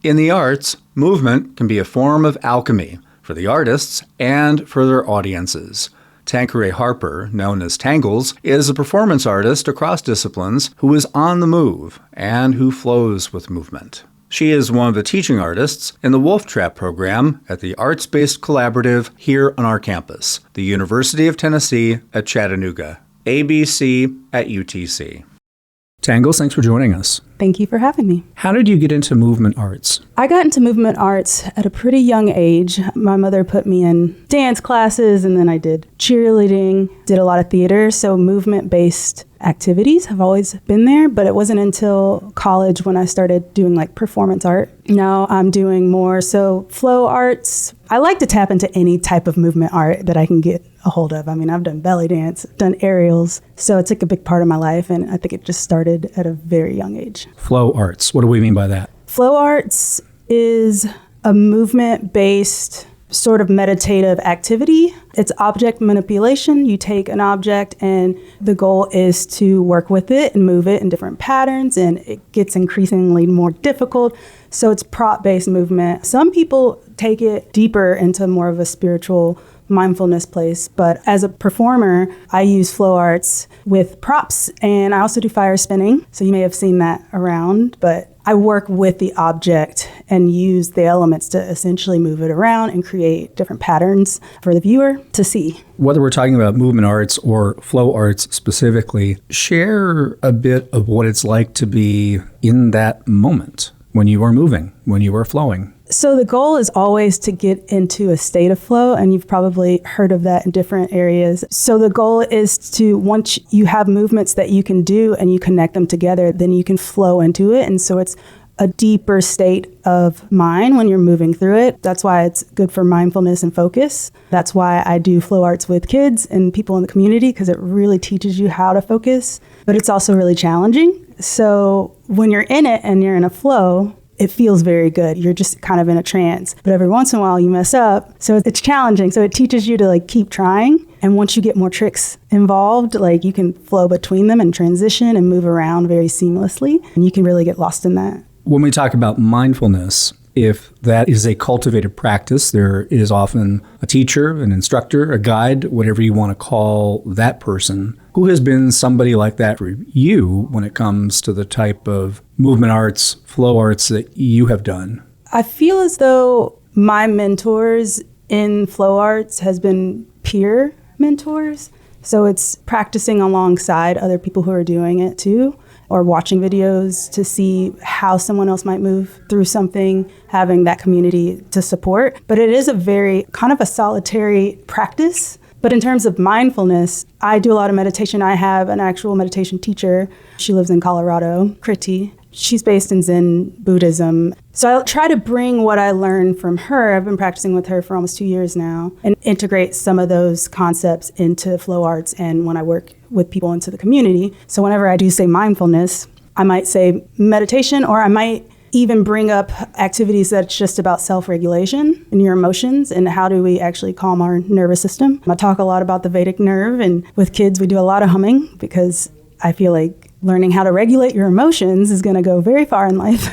In the arts, movement can be a form of alchemy for the artists and for their audiences. Tanqueray Harper, known as Tangles, is a performance artist across disciplines who is on the move and who flows with movement. She is one of the teaching artists in the Wolf Trap program at the arts-based collaborative here on our campus, the University of Tennessee at Chattanooga, ABC at UTC. Tangles, thanks for joining us. Thank you for having me. How did you get into movement arts? I got into movement arts at a pretty young age. My mother put me in dance classes, and then I did cheerleading, did a lot of theater. So movement-based activities have always been there, but it wasn't until college when I started doing like performance art. Now I'm doing more so flow arts. I like to tap into any type of movement art that I can get a hold of. I mean, I've done belly dance, done aerials, so it's like a big part of my life, and I think it just started at a very young age. Flow arts, what do we mean by that? Flow arts is a movement-based sort of meditative activity. It's object manipulation. You take an object and the goal is to work with it and move it in different patterns, and it gets increasingly more difficult. So it's prop-based movement. Some people take it deeper into more of a spiritual mindfulness place, but as a performer, I use flow arts with props, and I also do fire spinning. So you may have seen that around, but I work with the object and use the elements to essentially move it around and create different patterns for the viewer to see. Whether we're talking about movement arts or flow arts specifically, share a bit of what it's like to be in that moment when you are moving, when you are flowing. So the goal is always to get into a state of flow, and you've probably heard of that in different areas. So the goal is to, once you have movements that you can do and you connect them together, then you can flow into it. And so it's a deeper state of mind when you're moving through it. That's why it's good for mindfulness and focus. That's why I do flow arts with kids and people in the community, because it really teaches you how to focus, but it's also really challenging. So when you're in it and you're in a flow, it feels very good. You're just kind of in a trance. But every once in a while you mess up. So it's challenging. So it teaches you to like keep trying. And once you get more tricks involved, like you can flow between them and transition and move around very seamlessly. And you can really get lost in that. When we talk about mindfulness, if that is a cultivated practice, there is often a teacher, an instructor, a guide, whatever you want to call that person. Who has been somebody like that for you when it comes to the type of movement arts, flow arts that you have done? I feel as though my mentors in flow arts has been peer mentors. So it's practicing alongside other people who are doing it too, or watching videos to see how someone else might move through something, having that community to support. But it is a very kind of a solitary practice. But in terms of mindfulness, I do a lot of meditation. I have an actual meditation teacher. She lives in Colorado, Kriti. She's based in Zen Buddhism. So I try to bring what I learned from her. I've been practicing with her for almost 2 years now, and integrate some of those concepts into flow arts and when I work with people into the community. So whenever I do say mindfulness, I might say meditation, or I might even bring up activities that's just about self-regulation and your emotions and how do we actually calm our nervous system. I talk a lot about the Vedic nerve, and with kids we do a lot of humming because I feel like learning how to regulate your emotions is going to go very far in life.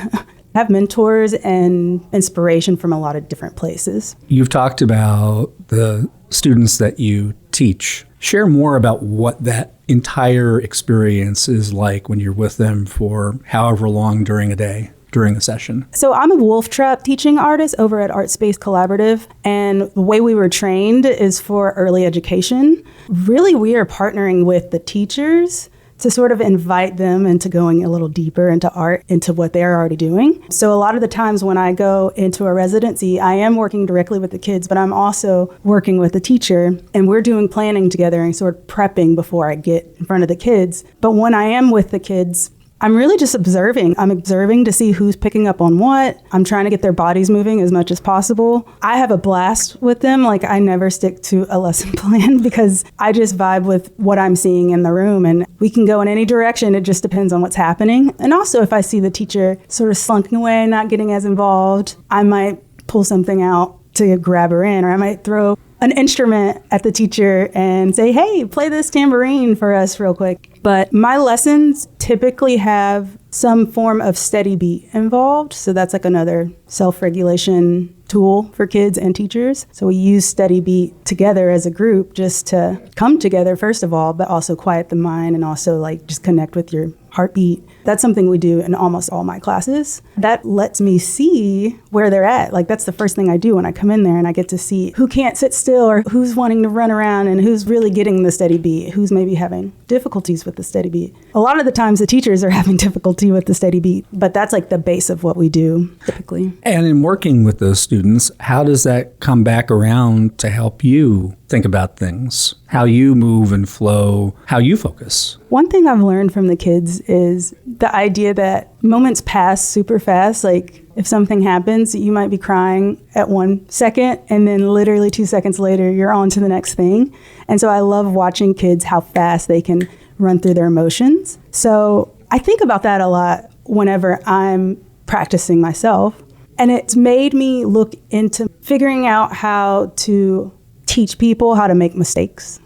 I have mentors and inspiration from a lot of different places. You've talked about the students that you teach. Share more about what that entire experience is like when you're with them for however long during a day, during a session. So I'm a Wolf Trap teaching artist over at Art Space Collaborative, and the way we were trained is for early education. Really, we are partnering with the teachers to sort of invite them into going a little deeper into art, into what they're already doing. So a lot of the times when I go into a residency, I am working directly with the kids, but I'm also working with the teacher, and we're doing planning together and sort of prepping before I get in front of the kids. But when I am with the kids, I'm really just observing. I'm observing to see who's picking up on what. I'm trying to get their bodies moving as much as possible. I have a blast with them. Like, I never stick to a lesson plan because I just vibe with what I'm seeing in the room, and we can go in any direction. It just depends on what's happening. And also, if I see the teacher sort of slunking away, not getting as involved, I might pull something out to grab her in, or I might throw an instrument at the teacher and say, hey, play this tambourine for us real quick. But my lessons typically have some form of steady beat involved. So that's like another self-regulation tool for kids and teachers. So we use steady beat together as a group just to come together, first of all, but also quiet the mind and also like just connect with your heartbeat. That's something we do in almost all my classes. That lets me see where they're at. Like that's the first thing I do when I come in there, and I get to see who can't sit still or who's wanting to run around and who's really getting the steady beat, who's maybe having difficulties with the steady beat. A lot of the times the teachers are having difficulty with the steady beat, but that's like the base of what we do typically. And in working with those students, how does that come back around to help you think about things, how you move and flow, how you focus? One thing I've learned from the kids is the idea that moments pass super fast. Like if something happens, you might be crying at 1 second and then literally 2 seconds later, you're on to the next thing. And so I love watching kids, how fast they can run through their emotions. So I think about that a lot whenever I'm practicing myself. And it's made me look into figuring out how to teach people how to make mistakes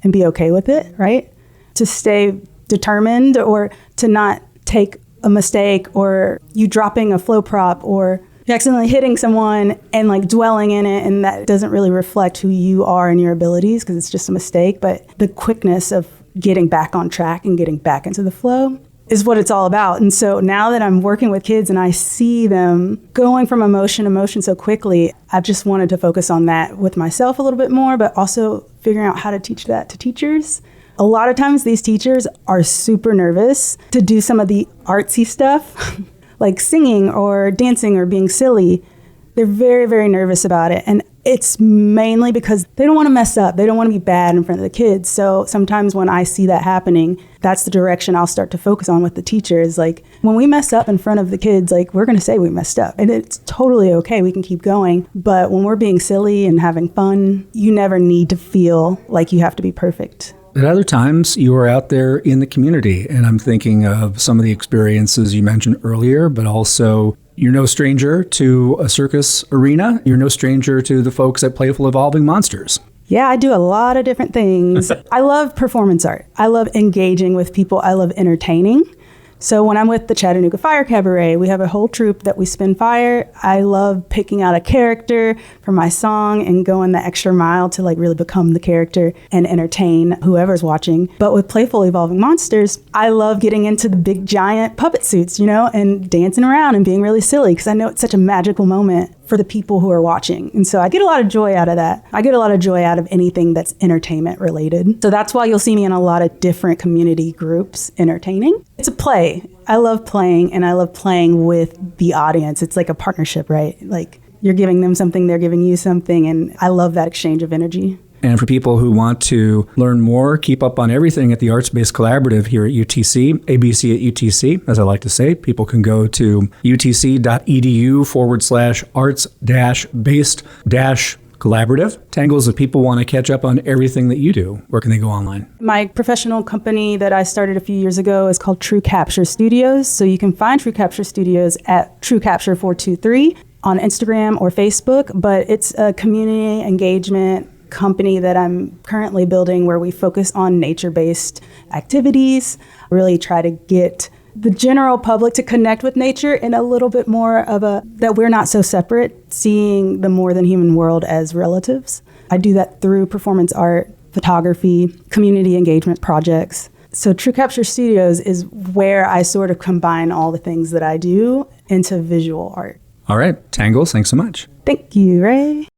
and be okay with it, right? To stay determined or to not take a mistake or you dropping a flow prop or you accidentally hitting someone and like dwelling in it, and that doesn't really reflect who you are and your abilities because it's just a mistake. But the quickness of getting back on track and getting back into the flow is what it's all about. And so now that I'm working with kids and I see them going from emotion to emotion so quickly, I've just wanted to focus on that with myself a little bit more, but also figuring out how to teach that to teachers. A lot of times these teachers are super nervous to do some of the artsy stuff, like singing or dancing or being silly. They're very, very nervous about it. And it's mainly because they don't want to mess up. They don't want to be bad in front of the kids. So sometimes when I see that happening, that's the direction I'll start to focus on with the teachers. Like when we mess up in front of the kids, like we're going to say we messed up and it's totally okay. We can keep going. But when we're being silly and having fun, you never need to feel like you have to be perfect. At other times, you are out there in the community, and I'm thinking of some of the experiences you mentioned earlier, but also you're no stranger to a circus arena. You're no stranger to the folks at Playful Evolving Monsters. Yeah, I do a lot of different things. I love performance art. I love engaging with people. I love entertaining. So when I'm with the Chattanooga Fire Cabaret, we have a whole troupe that we spin fire. I love picking out a character for my song and going the extra mile to like really become the character and entertain whoever's watching. But with Playful Evolving Monsters, I love getting into the big giant puppet suits, and dancing around and being really silly because I know it's such a magical moment for the people who are watching. And so I get a lot of joy out of that. I get a lot of joy out of anything that's entertainment related. So that's why you'll see me in a lot of different community groups entertaining. It's a play. I love playing, and I love playing with the audience. It's like a partnership, right? Like you're giving them something, they're giving you something, and I love that exchange of energy. And for people who want to learn more, keep up on everything at the Arts-Based Collaborative here at UTC, ABC at UTC, as I like to say, people can go to utc.edu/arts-based-collaborative. Tangles, if people want to catch up on everything that you do, where can they go online? My professional company that I started a few years ago is called True Capture Studios. So you can find True Capture Studios at True Capture 423 on Instagram or Facebook, but it's a community engagement company that I'm currently building where we focus on nature-based activities, really try to get the general public to connect with nature in a little bit more of that we're not so separate, seeing the more than human world as relatives. I do that through performance art, photography, community engagement projects. So True Capture Studios is where I sort of combine all the things that I do into visual art. All right, Tangles, thanks so much. Thank you, Ray.